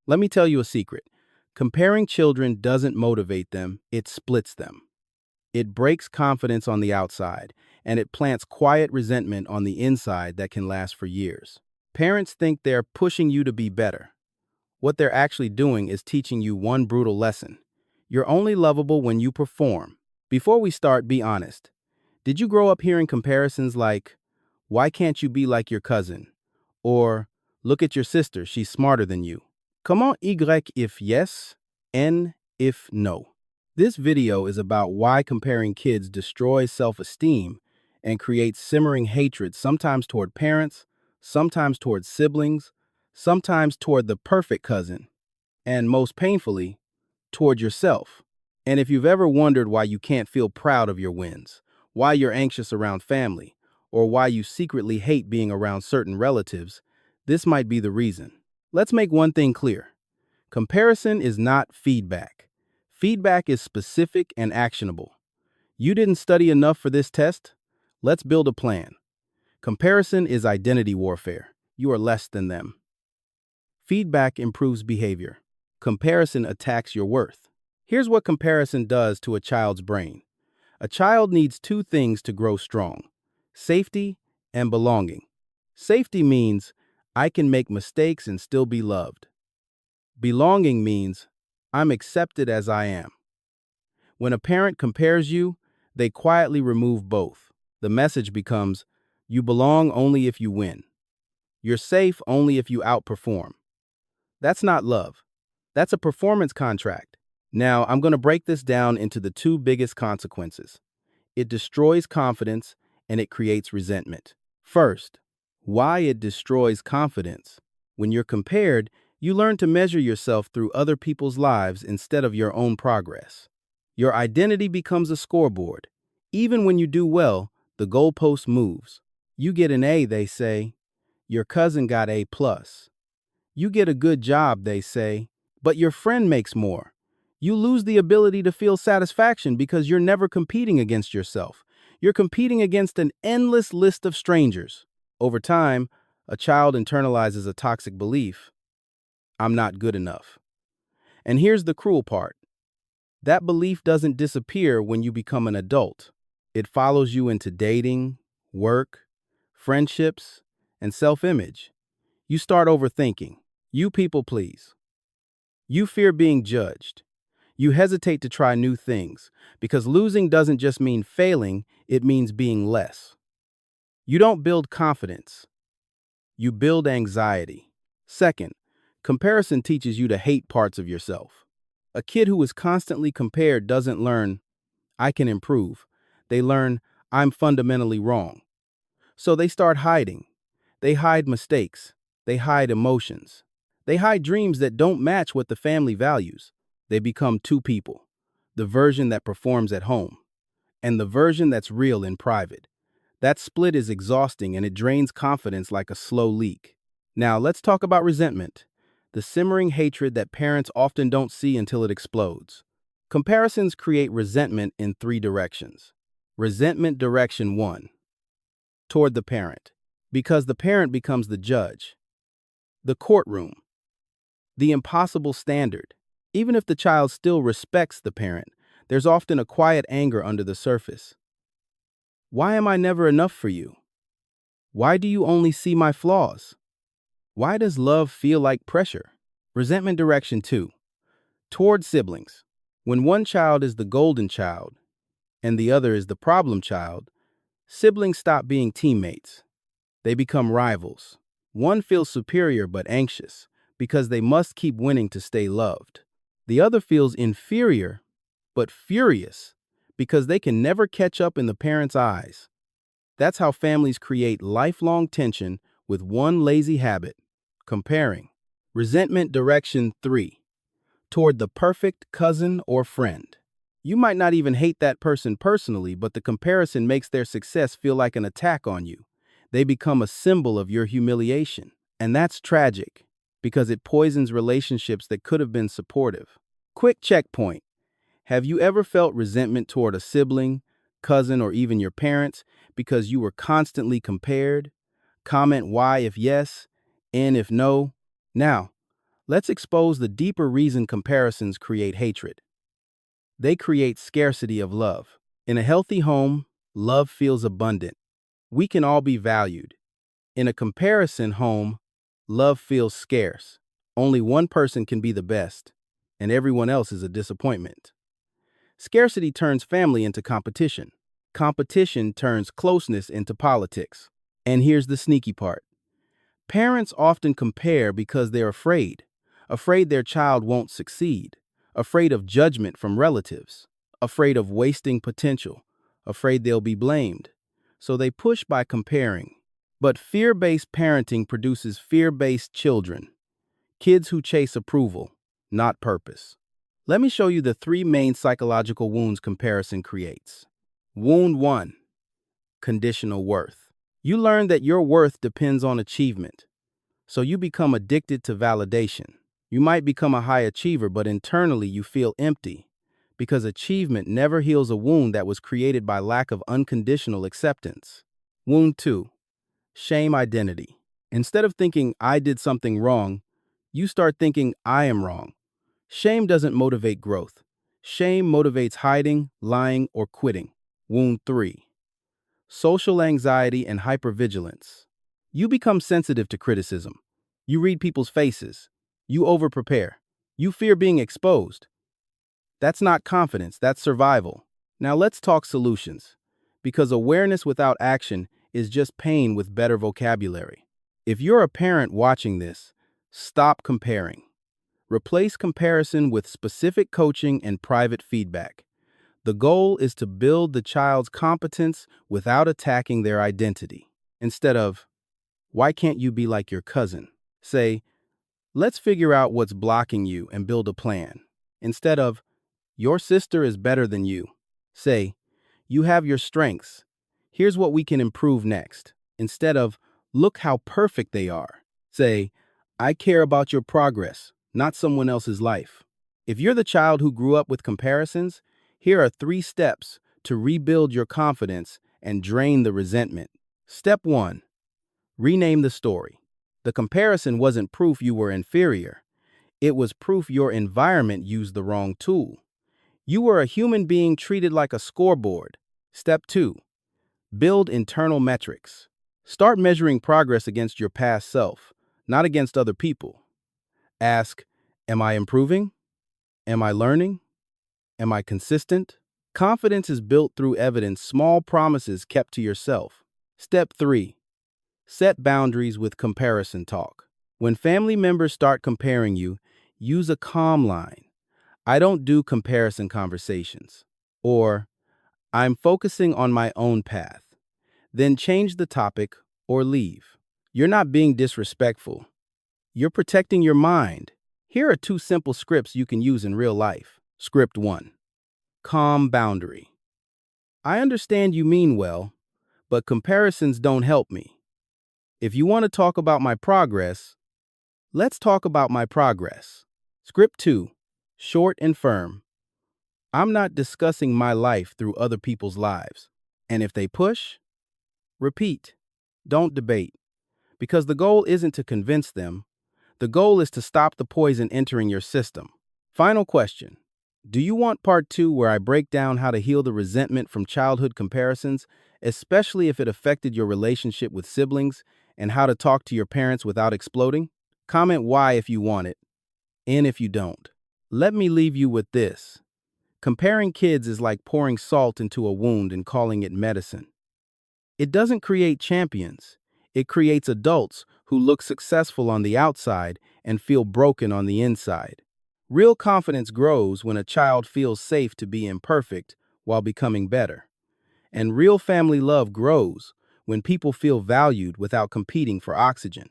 Let me tell you a secret. Comparing children doesn't motivate them, it splits them. It breaks confidence on the outside, and it plants quiet resentment on the inside that can last for years. Parents think they're pushing you to be better. What they're actually doing is teaching you one brutal lesson. You're only lovable when you perform. Before we start, be honest. Did you grow up hearing comparisons like, why can't you be like your cousin? Or, look at your sister, she's smarter than you. Comment Y if yes, N if no. This video is about why comparing kids destroys self-esteem and creates simmering hatred, sometimes toward parents, sometimes toward siblings, sometimes toward the perfect cousin, and most painfully, toward yourself. And if you've ever wondered why you can't feel proud of your wins, why you're anxious around family, or why you secretly hate being around certain relatives, this might be the reason. Let's make one thing clear. Comparison is not feedback. Feedback is specific and actionable. You didn't study enough for this test? Let's build a plan. Comparison is identity warfare. You are less than them. Feedback improves behavior. Comparison attacks your worth. Here's what comparison does to a child's brain. A child needs two things to grow strong: safety and belonging. Safety means I can make mistakes and still be loved. Belonging means I'm accepted as I am. When a parent compares you, they quietly remove both. The message becomes, you belong only if you win. You're safe only if you outperform. That's not love. That's a performance contract. Now, I'm going to break this down into the two biggest consequences. It destroys confidence and it creates resentment. First, why it destroys confidence. When you're compared, you learn to measure yourself through other people's lives instead of your own progress. Your identity becomes a scoreboard. Even when you do well, the goalpost moves. You get an A, they say. Your cousin got A+. You get a good job, they say, but your friend makes more. You lose the ability to feel satisfaction because you're never competing against yourself. You're competing against an endless list of strangers. Over time, a child internalizes a toxic belief: I'm not good enough. And here's the cruel part. That belief doesn't disappear when you become an adult. It follows you into dating, work, friendships, and self-image. You start overthinking. You people please. You fear being judged. You hesitate to try new things because losing doesn't just mean failing, it means being less. You don't build confidence. You build anxiety. Second, comparison teaches you to hate parts of yourself. A kid who is constantly compared doesn't learn, I can improve. They learn, I'm fundamentally wrong. So they start hiding. They hide mistakes. They hide emotions. They hide dreams that don't match what the family values. They become two people: the version that performs at home and the version that's real in private. That split is exhausting and it drains confidence like a slow leak. Now, let's talk about resentment, the simmering hatred that parents often don't see until it explodes. Comparisons create resentment in three directions. Resentment direction 1, toward the parent, because the parent becomes the judge. The courtroom, the impossible standard. Even if the child still respects the parent, there's often a quiet anger under the surface. Why am I never enough for you? Why do you only see my flaws? Why does love feel like pressure? Resentment direction 2, toward siblings. When one child is the golden child and the other is the problem child, siblings stop being teammates. They become rivals. One feels superior but anxious because they must keep winning to stay loved. The other feels inferior but furious because they can never catch up in the parent's eyes. That's how families create lifelong tension with one lazy habit: comparing. Resentment direction 3, toward the perfect cousin or friend. You might not even hate that person personally, but the comparison makes their success feel like an attack on you. They become a symbol of your humiliation. And that's tragic because it poisons relationships that could have been supportive. Quick checkpoint. Have you ever felt resentment toward a sibling, cousin, or even your parents because you were constantly compared? Comment Y if yes, N if no. Now, Let's expose the deeper reason comparisons create hatred. They create scarcity of love. In a healthy home, love feels abundant. We can all be valued. In a comparison home, love feels scarce. Only one person can be the best, and everyone else is a disappointment. Scarcity turns family into competition. Competition turns closeness into politics. And here's the sneaky part. Parents often compare because they're afraid their child won't succeed, afraid of judgment from relatives, afraid of wasting potential, afraid they'll be blamed. So they push by comparing. But fear-based parenting produces fear-based children, kids who chase approval, not purpose. Let me show you the three main psychological wounds comparison creates. Wound 1. Conditional worth. You learn that your worth depends on achievement, so you become addicted to validation. You might become a high achiever, but internally you feel empty because achievement never heals a wound that was created by lack of unconditional acceptance. Wound 2. Shame identity. Instead of thinking, I did something wrong, you start thinking, I am wrong. Shame doesn't motivate growth. Shame motivates hiding, lying, or quitting. Wound 3. Social anxiety and hypervigilance. You become sensitive to criticism. You read people's faces. You overprepare. You fear being exposed. That's not confidence, that's survival. Now let's talk solutions, because awareness without action is just pain with better vocabulary. If you're a parent watching this, stop comparing. Replace comparison with specific coaching and private feedback. The goal is to build the child's competence without attacking their identity. Instead of, why can't you be like your cousin? Say, let's figure out what's blocking you and build a plan. Instead of, your sister is better than you. Say, you have your strengths. Here's what we can improve next. Instead of, look how perfect they are. Say, I care about your progress, not someone else's life. If you're the child who grew up with comparisons, here are 3 steps to rebuild your confidence and drain the resentment. Step 1. Rename the story. The comparison wasn't proof you were inferior. It was proof your environment used the wrong tool. You were a human being treated like a scoreboard. Step 2. Build internal metrics. Start measuring progress against your past self, not against other people. Ask, am I improving? Am I learning? Am I consistent? Confidence is built through evidence, small promises kept to yourself. Step 3. Set boundaries with comparison talk. When family members start comparing you, use a calm line. I don't do comparison conversations. Or, I'm focusing on my own path. Then change the topic or leave. You're not being disrespectful. You're protecting your mind. Here are 2 simple scripts you can use in real life. Script 1. Calm boundary. I understand you mean well, but comparisons don't help me. If you want to talk about my progress, let's talk about my progress. Script 2. Short and firm. I'm not discussing my life through other people's lives. And if they push, repeat. Don't debate. Because the goal isn't to convince them. The goal is to stop the poison entering your system. Final question. Do you want part 2 where I break down how to heal the resentment from childhood comparisons, especially if it affected your relationship with siblings, and how to talk to your parents without exploding? Comment why if you want it, and if you don't. Let me leave you with this. Comparing kids is like pouring salt into a wound and calling it medicine. It doesn't create champions. It creates adults who look successful on the outside and feel broken on the inside. Real confidence grows when a child feels safe to be imperfect while becoming better. And real family love grows when people feel valued without competing for oxygen.